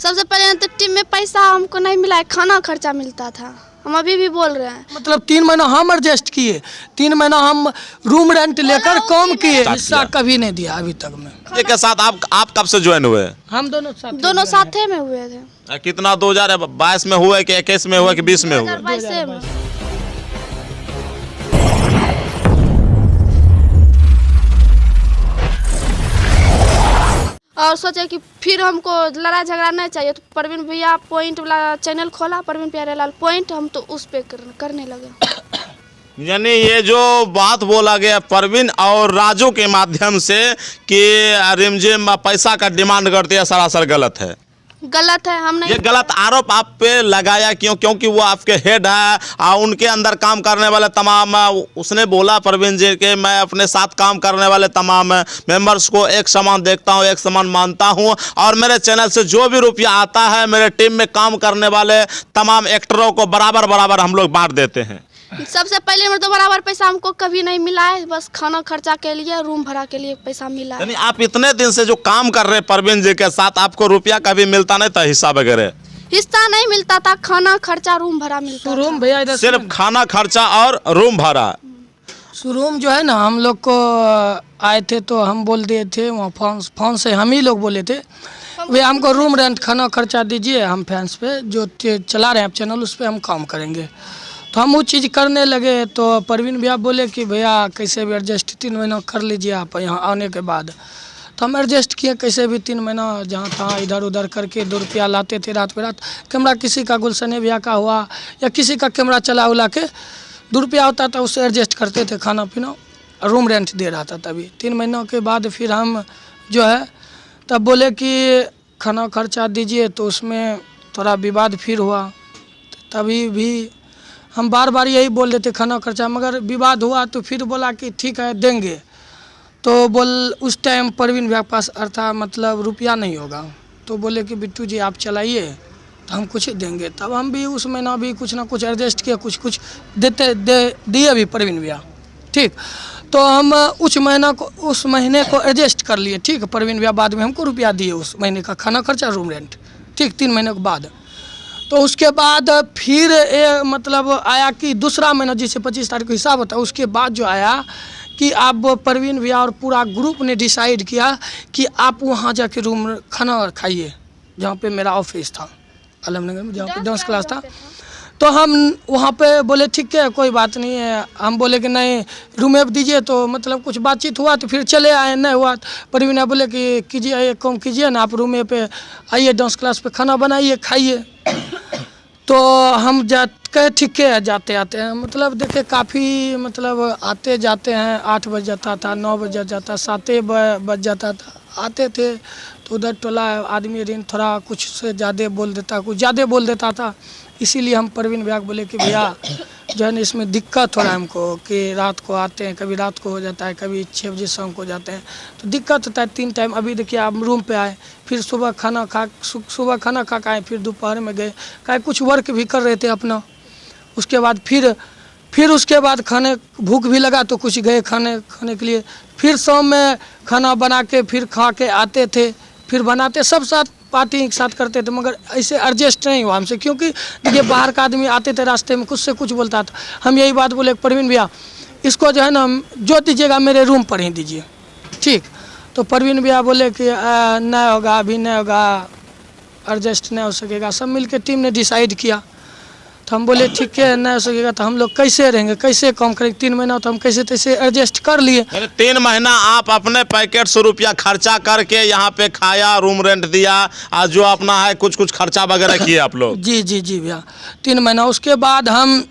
सबसे पहले तो टीम में पैसा हमको नहीं मिला है, खाना खर्चा मिलता था। हम अभी भी बोल रहे हैं, मतलब 3 महीना हम एडजस्ट किए, 3 महीना हम रूम रेंट लेकर काम किए, हिस्सा कभी नहीं दिया अभी तक में। के साथ आप कब से ज्वाइन हुए? हम दोनों साथे में हुए थे। कितना 2022 में हुआ कि 21 में हुआ कि 20 में हुआ? 2022 में। और सोचे कि फिर हमको लड़ाई झगड़ा नहीं चाहिए, तो परवीन भैया पॉइंट वाला चैनल खोला, परवीन प्यारेलाल पॉइंट, हम तो उस पे करने लगे। यानी ये जो बात बोला गया परवीन और राजू के माध्यम से कि रिमझिम पैसा का डिमांड करती है, सरासर गलत है। गलत है, हम नहीं। ये गलत आरोप आप पे लगाया क्यों? क्योंकि वो आपके हेड है और उनके अंदर काम करने वाले तमाम, उसने बोला परवीन जी के मैं अपने साथ काम करने वाले तमाम मेंबर्स को एक समान देखता हूं, एक समान मानता हूं और मेरे चैनल से जो भी रुपया आता है मेरे टीम में काम करने वाले तमाम एक्टरों को बराबर बराबर हम लोग बांट देते हैं। सबसे पहले में तो बराबर पैसा हमको कभी नहीं मिला है, बस खाना खर्चा के लिए, रूम भाड़ा के लिए पैसा मिला है। यानी आप इतने दिन से जो काम कर रहे हैं परवीन जी के साथ, आपको रुपया कभी मिलता नहीं था, हिस्सा वगैरह? हिस्सा नहीं मिलता था, खाना खर्चा रूम भाड़ा मिलता था। रूम भैया सिर्फ खाना खर्चा और रूम भाड़ा। शुरूम जो है ना, हम लोग को आए थे तो हम बोल दिए थे वहाँ फोन से हम ही लोग बोले थे वे हमको रूम रेंट खाना खर्चा दीजिए, हम फैंस पे जो चला रहे हैं चैनल उस पर हम काम करेंगे। तो हम वो चीज़ करने लगे तो परवीन भैया बोले कि भैया कैसे भी एडजस्ट 3 महीना कर लीजिए आप यहाँ आने के बाद। तो हम एडजस्ट किए कैसे भी 3 महीना, जहाँ तहाँ इधर उधर करके 2 रुपया लाते थे रात पे रात। कैमरा किसी का गुलशने भैया का हुआ या किसी का कैमरा चला उला के 2 रुपया होता था, उससे एडजस्ट करते थे, खाना पीना रूम रेंट दे रहा था। तभी 3 महीनों के बाद फिर हम जो है तब बोले कि खाना खर्चा दीजिए, तो उसमें थोड़ा विवाद फिर हुआ। तभी भी हम बार बार यही बोल रहे थे खाना खर्चा, मगर विवाद हुआ तो फिर बोला कि ठीक है देंगे। तो उस टाइम परवीन भैया के पास अर्थात मतलब रुपया नहीं होगा, तो बोले कि बिट्टू जी आप चलाइए तो हम कुछ देंगे। तब हम भी उस महीना भी कुछ ना कुछ एडजस्ट किया, कुछ दिए भी परवीन भैया, ठीक। तो हम उस महीने को एडजस्ट कर लिए, ठीक। परवीन भैया बाद में हमको रुपया दिए उस महीने का खाना खर्चा रूम रेंट, ठीक, 3 महीने के बाद। तो उसके बाद फिर मतलब आया कि दूसरा महीना जिसे 25 तारीख को हिसाब होता है, उसके बाद जो आया कि आप परवीन भैया और पूरा ग्रुप ने डिसाइड किया कि आप वहाँ जाके रूम खाना खाइए, जहाँ पे मेरा ऑफिस था आलमनगर में, जहाँ पे डांस क्लास था। तो हम वहाँ पे बोले ठीक है कोई बात नहीं है, हम बोले कि नहीं रूम ऐप दीजिए। तो मतलब कुछ बातचीत हुआ तो फिर चले आए, नहीं हुआ परवीन भैया बोले कि कीजिए एक काम कीजिए ना, आप रूम पे आइए, डांस क्लास पे खाना बनाइए खाइए। तो हम कहे ठीक है जाते आते हैं, मतलब देखे काफ़ी मतलब आते जाते हैं, 8 बज जाता था, 9 बज जाता, 7 बज जाता था, आते थे तो उधर टोला आदमी रिन थोड़ा कुछ से ज़्यादा बोल देता, कुछ ज़्यादा बोल देता था। इसीलिए हम परवीन भैया को बोले कि भैया जो है ना इसमें दिक्कत हो रहा है हमको, कि रात को आते हैं, कभी रात को हो जाता है, कभी 6 बजे शाम को जाते हैं, तो दिक्कत होता है 3 टाइम। अभी देखिए आप रूम पे आए, फिर सुबह खाना खा के आए, फिर दोपहर में गए, क्या कुछ वर्क भी कर रहे थे अपना। उसके बाद फिर उसके बाद भूख भी लगा तो कुछ गए खाने के लिए, फिर शाम में खाना बना के फिर खा के आते थे, फिर बनाते सब साथ पार्टी एक साथ करते थे। मगर ऐसे एडजस्ट नहीं हुआ हमसे, क्योंकि देखिए बाहर का आदमी आते थे रास्ते में कुछ से कुछ बोलता था। हम यही बात बोले परवीन भैया इसको जो है ना जो दीजिएगा मेरे रूम पर ही दीजिए, ठीक। तो परवीन भैया बोले कि नहीं होगा, अभी नहीं होगा, एडजस्ट नहीं हो सकेगा। सब मिल के टीम ने डिसाइड किया। तो हम बोले ठीक है नहीं हो सकेगा तो हम लोग कैसे रहेंगे, कैसे काम करेंगे। 3 महीना तो हम कैसे तैसे एडजस्ट कर लिए। 3 महीना आप अपने पैकेट 100 रुपया खर्चा करके यहाँ पे खाया, रूम रेंट दिया और जो अपना है कुछ खर्चा वगैरह किए आप लोग? जी भैया 3 महीना। उसके बाद हम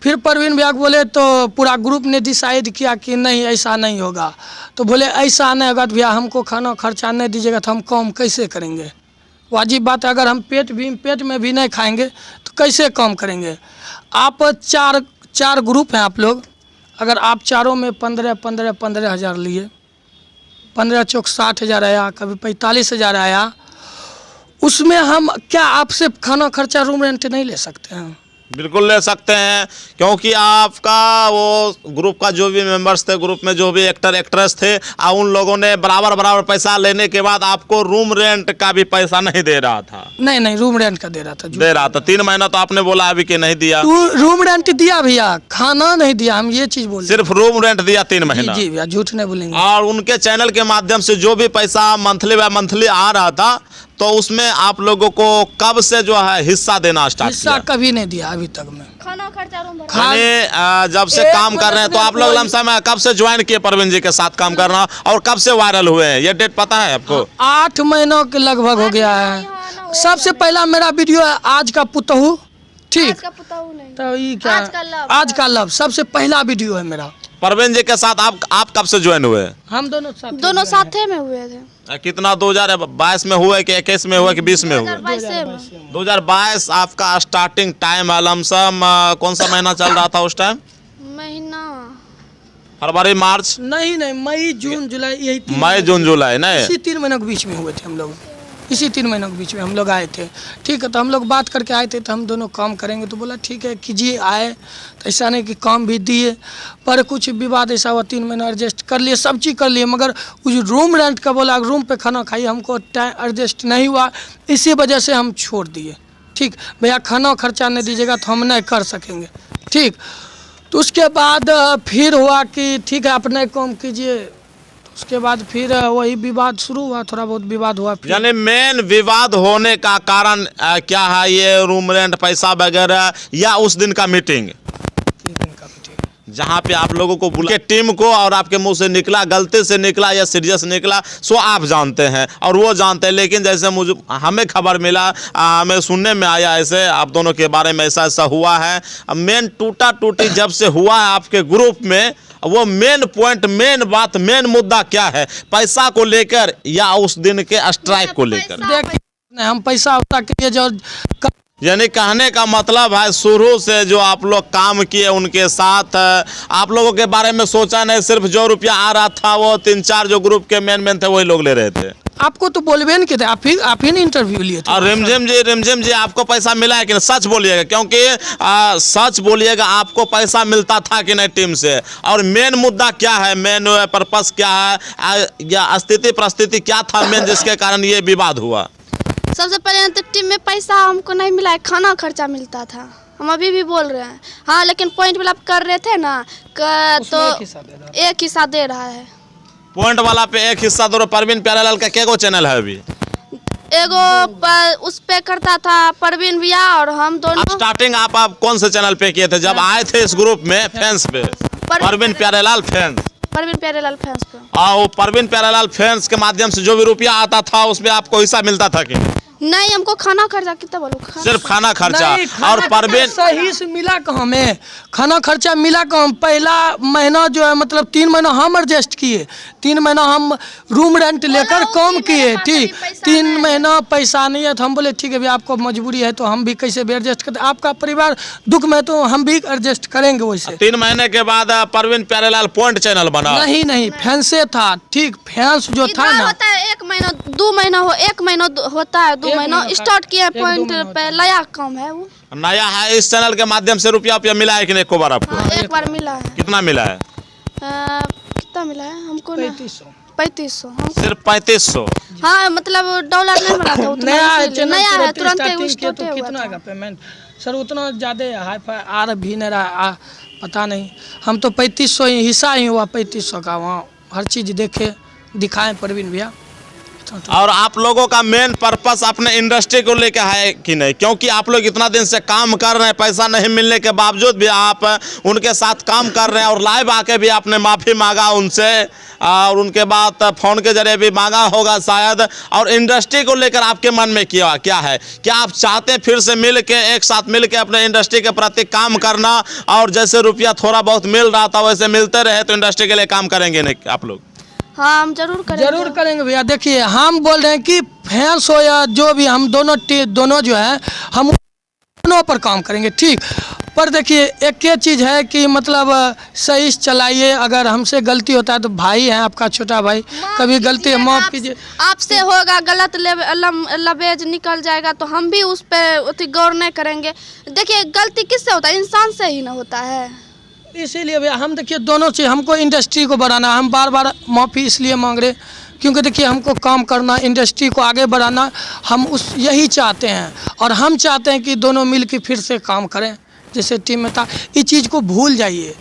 फिर परवीन भैया को बोले तो पूरा ग्रुप ने डिसाइड किया कि नहीं ऐसा नहीं होगा। तो बोले ऐसा नहीं होगा तो भैया हमको खाना खर्चा नहीं दीजिएगा तो हम काम कैसे करेंगे। वाजिब बात है, अगर हम पेट में भी नहीं खाएंगे तो कैसे काम करेंगे। आप 4 ग्रुप हैं आप लोग, अगर आप चारों में 15 हज़ार लिए, 15 चौक 60 हज़ार आया, कभी 45 हज़ार आया, उसमें हम क्या आपसे खाना खर्चा रूम रेंट नहीं ले सकते हैं? बिल्कुल ले सकते हैं, क्योंकि आपका वो ग्रुप का जो भी मेंबर्स थे, ग्रुप में जो भी एक्टर एक्ट्रेस थे, उन लोगों ने बराबर पैसा लेने के बाद आपको रूम रेंट का भी पैसा नहीं दे रहा था। नहीं रूम रेंट का दे रहा था। दे रहा था 3 महीना, तो आपने बोला अभी कि नहीं दिया। रूम रेंट दिया भैया, खाना नहीं दिया, हम ये चीज बोल। सिर्फ रूम रेंट दिया 3 महीना। जी भैया, झूठ नहीं बोलेंगे। और उनके चैनल के माध्यम से जो भी पैसा मंथली आ रहा था, तो उसमें आप लोगों को कब से जो है हिस्सा देना स्टार्ट किया? हिस्सा कभी नहीं दिया अभी तक में। खाना खर्चा रूम भाड़ा यानी जब से काम कर रहे हैं, तो आप लोग लमसम कब से ज्वाइन किए परवीन जी के साथ काम करना, और कब से वायरल हुए हैं, ये डेट पता है आपको? 8 महीनों के लगभग हो गया है। सबसे पहला मेरा वीडियो है आज का पुतहू, ठीक, आज का पुतहू नहीं, तो ये क्या, आज का लव सबसे पहला वीडियो है मेरा। परवीन जी के साथ आप कब से ज्वाइन हुए? हम दोनों साथे में हुए थे। कितना 2022 में हुए कि 21 में हुए कि 20 में हुए? 2022 आपका स्टार्टिंग टाइम है। लमसम कौन सा महीना चल रहा था उस टाइम? महीना फरवरी मार्च नहीं मई जून जुलाई, यही मई जून जुलाई नहीं, इसी 3 महीनों के बीच में हुए थे हम लोग। इसी 3 महीनों के बीच में हम लोग आए थे, ठीक है। तो हम लोग बात करके आए थे, तो हम दोनों काम करेंगे, तो बोला ठीक है कीजिए। आए तो ऐसा नहीं कि काम भी दिए, पर कुछ विवाद ऐसा हुआ, 3 महीना एडजस्ट कर लिए, सब चीज़ कर लिए, मगर उस रूम रेंट का बोला रूम पे खाना खाइए, हमको टाइम एडजस्ट नहीं हुआ, इसी वजह से हम छोड़ दिए। ठीक भैया, खाना खर्चा नहीं दीजिएगा तो हम नहीं कर सकेंगे, ठीक। तो उसके बाद फिर हुआ कि ठीक है अपने काम कीजिए। उसके बाद फिर वही विवाद शुरू हुआ, थोड़ा बहुत विवाद हुआ। यानी मेन विवाद होने का कारण क्या है? ये रूम रेंट, पैसा वगैरह, या उस दिन का मीटिंग जहाँ पे आप लोगों को बुला के टीम को, और आपके मुंह से निकला, गलती से निकला या सीरियस निकला, सो आप जानते हैं और वो जानते हैं। लेकिन जैसे मुझे हमें खबर मिला, हमें सुनने में आया ऐसे आप दोनों के बारे में ऐसा हुआ है। मेन टूटी जब से हुआ है आपके ग्रुप में, वो मेन पॉइंट, मेन बात, मेन मुद्दा क्या है? पैसा को लेकर या उस दिन के स्ट्राइक को लेकर? हम पैसा होता के लिए जो, यानी कहने का मतलब है शुरू से जो आप लोग काम किए उनके साथ, आप लोगों के बारे में सोचा नहीं, सिर्फ जो रुपया आ रहा था वो 3-4 जो ग्रुप के मेन थे वही लोग ले रहे थे। आपको तो बोलबे नहीं किए थे, आप ही ने इंटरव्यू लिए थे। और रिमझिम जी आपको पैसा मिला है कि नहीं? सच बोलिएगा, क्योंकि सच बोलिएगा, आपको पैसा मिलता था कि नहीं टीम से? और मेन मुद्दा क्या है, मेन पर्पस क्या है, या स्थिति परिस्थिति क्या था मेन जिसके कारण ये विवाद हुआ? सबसे पहले तो टीम में पैसा हमको नहीं मिला है, खाना खर्चा मिलता था, हम अभी भी बोल रहे हैं। हाँ, लेकिन पॉइंट वाला कर रहे थे ना, तो एक हिस्सा दे रहा है। पॉइंट वाला पे एक हिस्सा दो। परवीन प्यारेलाल का क्या चैनल है अभी? एगो उस पे करता था परवीन भैया और हम दोनों। स्टार्टिंग आप कौन से चैनल पे किए थे जब आए थे इस ग्रुप में? फैंस पे, परवीन प्यारेलाल फैंस, परवीन प्यारेलाल फैंस पे। परवीन प्यारेलाल फैंस के माध्यम से जो भी रुपया आता था उसमें आपको हिस्सा मिलता था कि नहीं? हमको खाना खर्चा कितना बोलो, सिर्फ खाना खर्चा। और परवीन सही से मिला कहाँ में? खाना खर्चा मिला कहाँ? पहला महीना जो है, मतलब 3 महीना हम एडजस्ट किए, 3 महीना हम रूम रेंट लेकर काम किए, ठीक। 3 महीना पैसा नहीं है, तो हम बोले ठीक है भैया, आपको मजबूरी है तो हम भी कैसे भी एडजस्ट करते, आपका परिवार दुख में तो हम भी एडजस्ट करेंगे वैसे। 3 महीने के बाद परवीन प्यारेलाल पॉइंट चैनल बना? नहीं फैंसे था, ठीक। फैंस जो था ना, होता है 1 महीना 2 महीना हो, 1 महीना होता है, 2 महीना स्टार्ट किया पॉइंट पे, नया काम है वो, नया है। इस चैनल के माध्यम से रुपया मिला है कि नहीं? एक बार आपको? हाँ, एक बार मिला है। कितना मिला है? कितना मिला है हमको? 3500। सिर्फ 3500? हाँ, मतलब डॉलर नहीं बना था उतना, नया है, तुरंत स्टार्ट हुआ कितना का पेमेंट सर? उतना ज़्यादा हाई फाई आ भी नहीं रहा, पता नहीं। हम तो 3500 हिस्सा ही हुआ 3500 का, वहाँ हर चीज़ देखे दिखाएं परवीन भैया। और आप लोगों का मेन पर्पस अपने इंडस्ट्री को लेकर है कि नहीं? क्योंकि आप लोग इतना दिन से काम कर रहे हैं, पैसा नहीं मिलने के बावजूद भी आप उनके साथ काम कर रहे हैं, और लाइव आके भी आपने माफ़ी मांगा उनसे, और उनके बाद फ़ोन के जरिए भी मांगा होगा शायद। और इंडस्ट्री को लेकर आपके मन में क्या है? क्या आप चाहते फिर से मिल के, एक साथ मिल के अपने इंडस्ट्री के प्रति काम करना, और जैसे रुपया थोड़ा बहुत मिल रहा था वैसे मिलते रहे, तो इंडस्ट्री के लिए काम करेंगे नहीं आप लोग? हाँ, हम जरूर करेंगे भैया। देखिए, हम बोल रहे हैं कि फैंस हो या जो भी, हम दोनों जो है हम दोनों पर काम करेंगे, ठीक। पर देखिए एक ये चीज़ है कि मतलब सही से चलाइए। अगर हमसे गलती होता है तो भाई है आपका छोटा भाई, कभी गलती है माफ़ कीजिए। आपसे होगा गलत लबेज निकल जाएगा तो हम भी उस पर गौर नहीं करेंगे। देखिए गलती किससे होता है? इंसान से ही ना होता है। इसीलिए भैया हम देखिए दोनों चीज़, हमको इंडस्ट्री को बढ़ाना, हम बार बार माफ़ी इसलिए मांग रहे क्योंकि देखिए हमको काम करना, इंडस्ट्री को आगे बढ़ाना, हम यही चाहते हैं। और हम चाहते हैं कि दोनों मिल के फिर से काम करें जैसे टीम में था। इस चीज़ को भूल जाइए।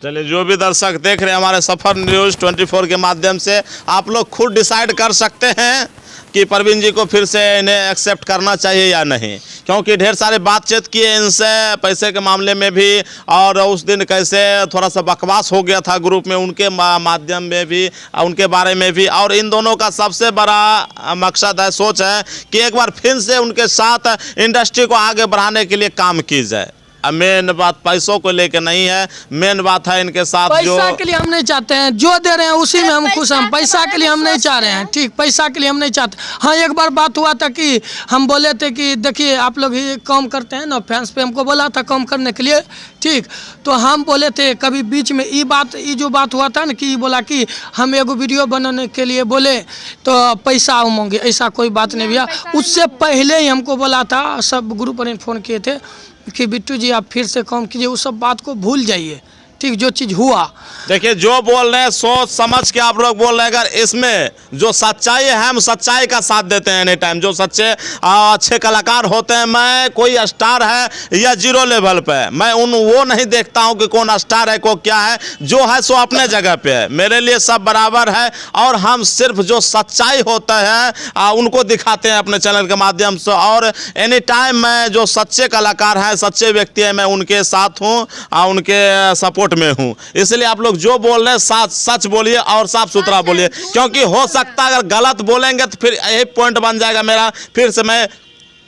चलिए, जो भी दर्शक देख रहे हैं हमारे सफ़र न्यूज़ 24 के माध्यम से, आप लोग खुद डिसाइड कर सकते हैं कि परवीन जी को फिर से इन्हें एक्सेप्ट करना चाहिए या नहीं, क्योंकि ढेर सारे बातचीत किए इनसे पैसे के मामले में भी, और उस दिन कैसे थोड़ा सा बकवास हो गया था ग्रुप में, उनके माध्यम में भी, उनके बारे में भी। और इन दोनों का सबसे बड़ा मकसद है, सोच है कि एक बार फिर से उनके साथ इंडस्ट्री को आगे बढ़ाने के लिए काम की जाए। मेन बात पैसों को लेकर नहीं है, मेन बात है इनके साथ जो पैसा के लिए हम नहीं चाहते हैं, जो दे रहे हैं उसी में हम खुश हैं। पैसा के लिए हम नहीं चाह रहे हैं, ठीक, पैसा के लिए हम नहीं चाहते। हाँ, एक बार बात हुआ था कि हम बोले थे कि देखिए आप लोग ही काम करते हैं ना, फैंस पे हमको बोला था काम करने के लिए, ठीक, तो हम बोले थे कभी बीच में ये जो बात हुआ था ना कि बोला कि हम एगो वीडियो बनाने के लिए बोले तो पैसा मांगे, ऐसा कोई बात नहीं भैया। उससे पहले ही हमको बोला था, सब ग्रुप पर फ़ोन किए थे कि बिट्टू जी आप फिर से काम कीजिए, उस सब बात को भूल जाइए, ठीक, जो चीज़ हुआ। देखिए जो बोल रहे हैं सोच समझ के आप लोग बोल रहे हैं। अगर इसमें जो सच्चाई है, हम सच्चाई का साथ देते हैं एनी टाइम। जो सच्चे अच्छे कलाकार होते हैं, मैं कोई स्टार है या जीरो लेवल पे, मैं वो नहीं देखता हूं कि कौन स्टार है को क्या है, जो है सो अपने जगह पे है, मेरे लिए सब बराबर है। और हम सिर्फ जो सच्चाई होता है उनको दिखाते हैं अपने चैनल के माध्यम से। और एनी टाइम मैं जो सच्चे कलाकार हैं, सच्चे व्यक्ति हैं, मैं उनके साथ हूँ, उनके सपोर्ट में हूं। इसलिए आप लोग जो बोल रहे हैं सच बोलिए और साफ सुथरा बोलिए, क्योंकि हो सकता है अगर गलत बोलेंगे तो फिर यही पॉइंट बन जाएगा मेरा, फिर से मैं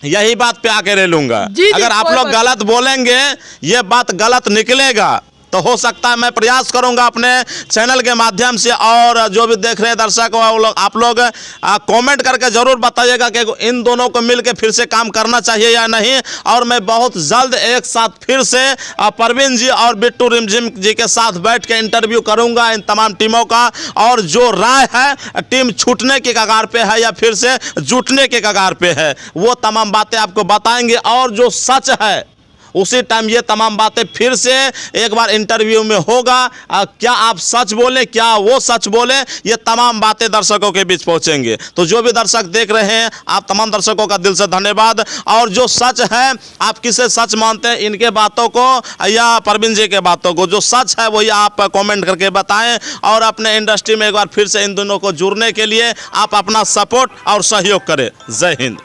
यही बात पे आके रह लूंगा। अगर आप लोग गलत बोलेंगे, ये बात गलत निकलेगा, तो हो सकता है मैं प्रयास करूंगा अपने चैनल के माध्यम से। और जो भी देख रहे हैं दर्शक आप लोग कमेंट करके ज़रूर बताइएगा कि इन दोनों को मिलकर फिर से काम करना चाहिए या नहीं। और मैं बहुत जल्द एक साथ फिर से परवीन जी और बिट्टू रिमझिम जी के साथ बैठ के इंटरव्यू करूंगा इन तमाम टीमों का। और जो राय है टीम छूटने के कगार पे है या फिर से जुटने के कगार पे है, वो तमाम बातें आपको बताएंगे। और जो सच है उसी टाइम ये तमाम बातें फिर से एक बार इंटरव्यू में होगा। क्या आप सच बोले, क्या वो सच बोले, ये तमाम बातें दर्शकों के बीच पहुंचेंगे। तो जो भी दर्शक देख रहे हैं, आप तमाम दर्शकों का दिल से धन्यवाद। और जो सच है, आप किसे सच मानते हैं, इनके बातों को या परवीन जी के बातों को? जो सच है वही आप कमेंट करके बताएं। और अपने इंडस्ट्री में एक बार फिर से इन दोनों को जुड़ने के लिए आप अपना सपोर्ट और सहयोग करें। जय हिंद।